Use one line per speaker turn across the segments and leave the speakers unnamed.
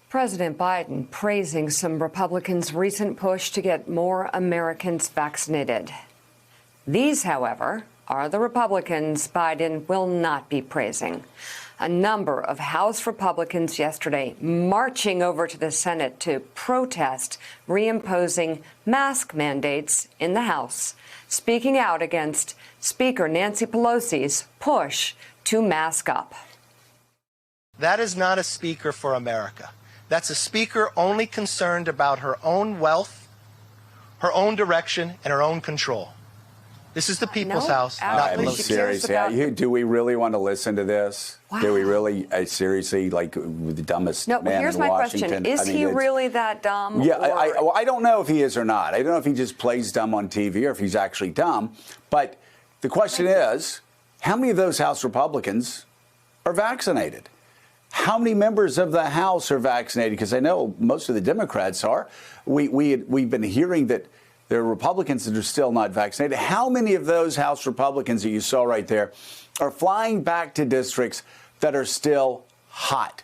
President Biden praising some Republicans' recent push to get more Americans vaccinated. These, however, are the Republicans Biden will not be praising. A number of House Republicans yesterday marching over to the Senate to protest reimposing mask mandates in the House, speaking out against Speaker Nancy Pelosi's push to mask up.
That is not a speaker for America. That's a speaker only concerned about her own wealth, her own direction, and her own control. This is the People's House, not Pelosi.
Seriously, do we really want to listen to this?
Wow.
Do we really, seriously, like the dumbest man in Washington?
Here's my question. Is he really that dumb?
Yeah, I don't know if he is or not. I don't know if he just plays dumb on TV or if he's actually dumb. But the question is, how many of those House Republicans are vaccinated? How many members of the House are vaccinated? Because I know most of the Democrats are. We've been hearing that there are Republicans that are still not vaccinated. How many of those House Republicans that you saw right there are flying back to districts that are still hot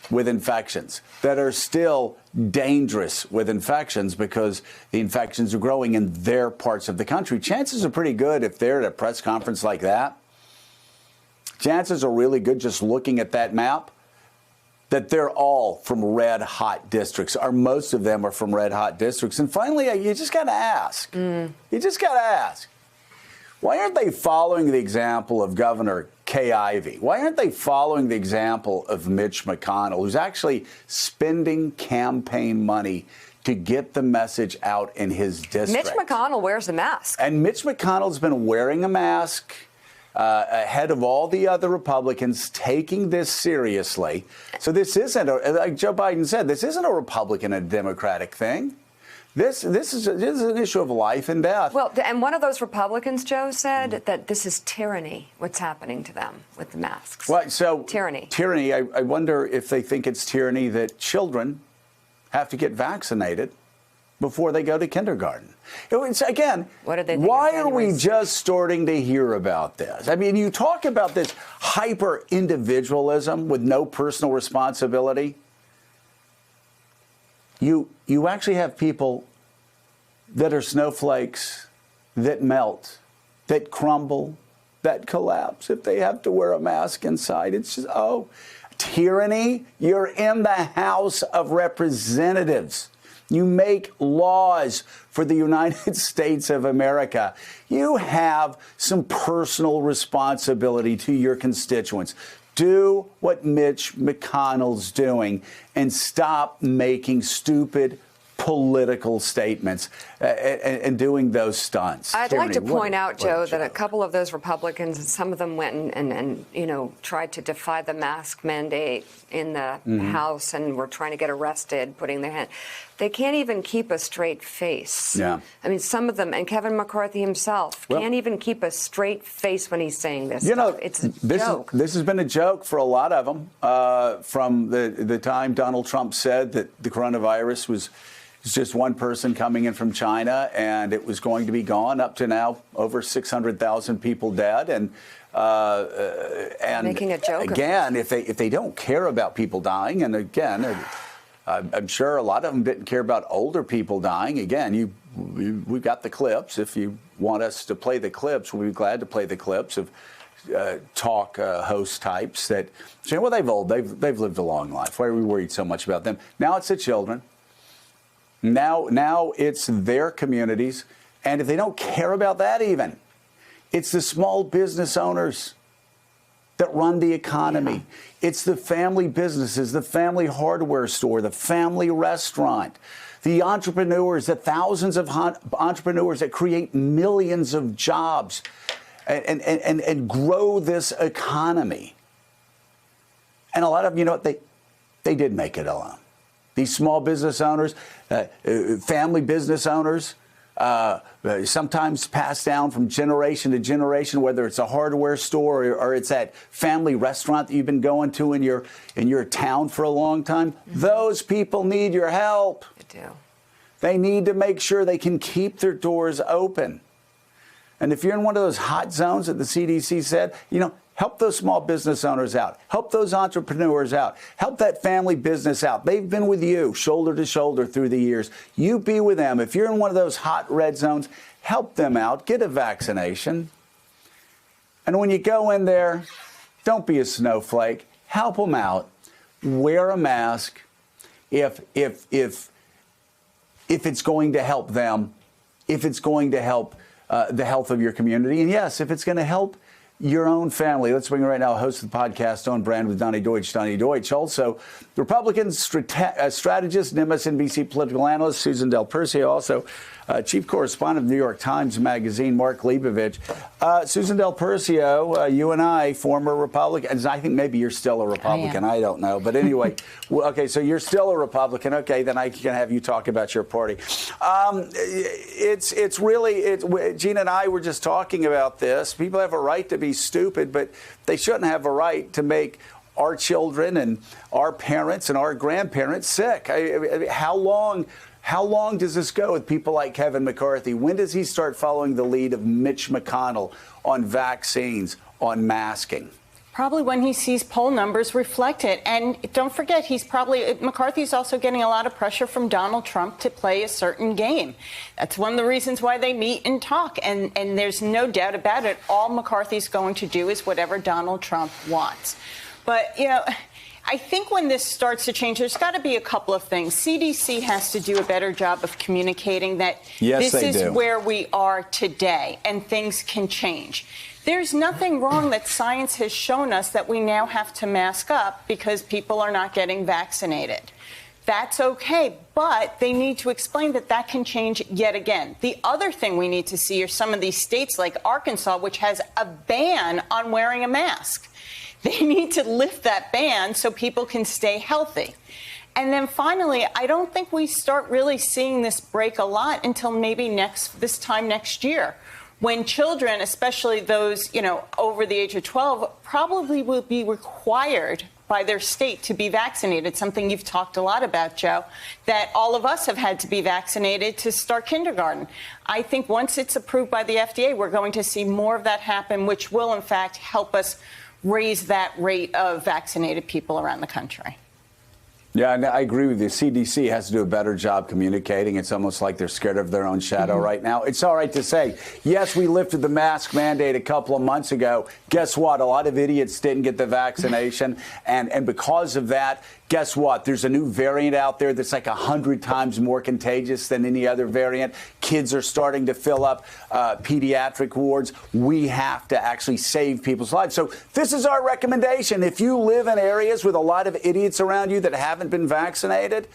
with infections, that are still dangerous with infections because the infections are growing in their parts of the country? Chances are pretty good if they're at a press conference like that. Chances are really good just looking at that map that they're all from red hot districts, or most of them are from red hot districts. And finally, you just got to ask. You just got to ask. Why aren't they following the example of Governor Kay Ivey? Why aren't they following the example of Mitch McConnell, who's actually spending campaign money to get the message out in his district?
Mitch McConnell wears a mask.
And Mitch McConnell's been wearing a mask ahead of all the other Republicans taking this seriously. So this isn't, like Joe Biden said, this isn't a Republican and Democratic thing. This is an issue of life and death.
Well, and one of those Republicans, Joe, said that this is tyranny, what's happening to them with the masks.
Well, so
tyranny.
Tyranny, I wonder if they think it's tyranny that children have to get vaccinated before they go to kindergarten. It's, again,
what did they think
why are we just starting to hear about this? I mean, you talk about this hyper-individualism with no personal responsibility. You actually have people that are snowflakes that melt, that crumble, that collapse if they have to wear a mask inside. It's just, tyranny. You're in the House of Representatives. You make laws for the United States of America. You have some personal responsibility to your constituents. Do what Mitch McConnell's doing and stop making stupid political statements and doing those stunts.
I'd like to point out, Joe, that a couple of those Republicans, and some of them went and tried to defy the mask mandate in the House and were trying to get arrested, putting their hand. They can't even keep a straight face. Yeah. I mean, some of them, and Kevin McCarthy himself, can't even keep a straight face when he's saying this stuff. It's a joke. This
has been a joke for a lot of them from the time Donald Trump said that the coronavirus was just one person coming in from China and it was going to be gone. Up to now, over 600,000 people dead. And
making a joke
again, if they don't care about people dying, and again, I'm sure a lot of them didn't care about older people dying. Again, we've got the clips. If you want us to play the clips, we'll be glad to play the clips of talk host types that say, well, they've lived a long life. Why are we worried so much about them? Now it's the children. Now it's their communities. And if they don't care about that even, it's the small business owners that run the economy. Yeah. It's the family businesses, the family hardware store, the family restaurant, the entrepreneurs, the thousands of entrepreneurs that create millions of jobs and grow this economy. And a lot of them, they did make it alone. These small business owners, family business owners, sometimes passed down from generation to generation, whether it's a hardware store or it's that family restaurant that you've been going to in your town for a long time. Mm-hmm. Those people need your help.
They do.
They need to make sure they can keep their doors open. And if you're in one of those hot zones that the CDC said, Help those small business owners out. Help those entrepreneurs out. Help that family business out. They've been with you shoulder to shoulder through the years. You be with them. If you're in one of those hot red zones, help them out. Get a vaccination. And when you go in there, don't be a snowflake. Help them out. Wear a mask if it's going to help them, if it's going to help the health of your community. And yes, if it's going to help your own family. Let's bring right now host of the podcast On Brand with Donnie Deutsch. Donnie Deutsch. Also, Republican strategist and MSNBC political analyst Susan Del Percio. Also, chief correspondent of New York Times Magazine, Mark Leibovich. Susan Del Percio, you and I, former Republicans. I think maybe you're still a Republican. I don't know. But anyway, okay, so you're still a Republican. Okay, then I can have you talk about your party. It's really, Gina and I were just talking about this. People have a right to be stupid, but they shouldn't have a right to make our children and our parents and our grandparents sick. How long does this go with people like Kevin McCarthy? When does he start following the lead of Mitch McConnell on vaccines, on masking?
Probably when he sees poll numbers reflect it. And don't forget, McCarthy's also getting a lot of pressure from Donald Trump to play a certain game. That's one of the reasons why they meet and talk. And there's no doubt about it. All McCarthy's going to do is whatever Donald Trump wants. But, I think when this starts to change, there's got to be a couple of things. CDC has to do a better job of communicating that this is where we are today and things can change. There's nothing wrong that science has shown us that we now have to mask up because people are not getting vaccinated. That's okay, but they need to explain that that can change yet again. The other thing we need to see are some of these states like Arkansas, which has a ban on wearing a mask. They need to lift that ban so people can stay healthy. And then finally, I don't think we start really seeing this break a lot until maybe this time next year, when children, especially those, over the age of 12, probably will be required by their state to be vaccinated, something you've talked a lot about, Joe, that all of us have had to be vaccinated to start kindergarten. I think once it's approved by the FDA, we're going to see more of that happen, which will, in fact, help us raise that rate of vaccinated people around the country.
Yeah, and I agree with you. CDC has to do a better job communicating. It's almost like they're scared of their own shadow right now. It's all right to say, yes, we lifted the mask mandate a couple of months ago. Guess what? A lot of idiots didn't get the vaccination. And because of that, guess what? There's a new variant out there that's like 100 times more contagious than any other variant. Kids are starting to fill up pediatric wards. We have to actually save people's lives. So this is our recommendation. If you live in areas with a lot of idiots around you that haven't been vaccinated,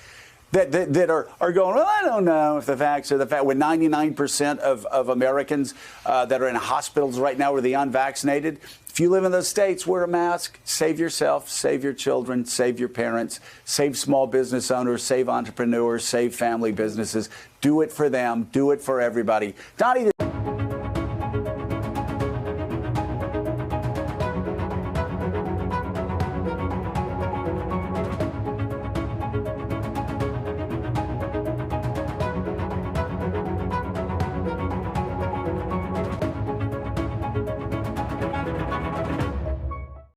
that are going, well, I don't know if the facts are the fact. When 99% of Americans that are in hospitals right now are the unvaccinated. If you live in those states, wear a mask, save yourself, save your children, save your parents, save small business owners, save entrepreneurs, save family businesses. Do it for them. Do it for everybody. Donnie,